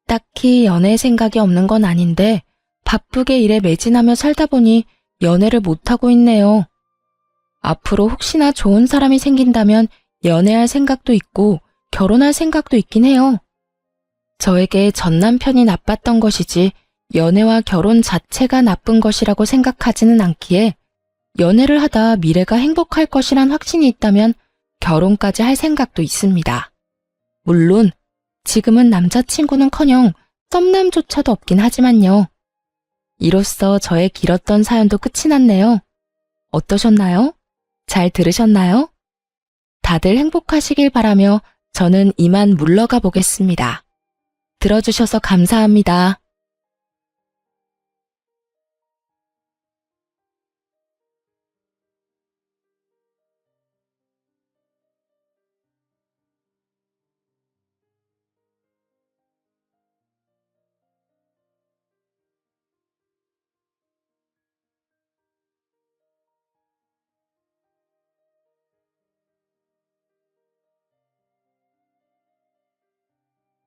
딱히 연애 생각이 없는 건 아닌데 바쁘게 일에 매진하며 살다 보니 연애를 못하고 있네요. 앞으로 혹시나 좋은 사람이 생긴다면 연애할 생각도 있고 결혼할 생각도 있긴 해요. 저에게 전 남편이 나빴던 것이지 연애와 결혼 자체가 나쁜 것이라고 생각하지는 않기에 연애를 하다 미래가 행복할 것이란 확신이 있다면 결혼까지 할 생각도 있습니다. 물론 지금은 남자친구는커녕 썸남조차도 없긴 하지만요. 이로써 저의 길었던 사연도 끝이 났네요. 어떠셨나요? 잘 들으셨나요? 다들 행복하시길 바라며 저는 이만 물러가 보겠습니다. 들어주셔서 감사합니다.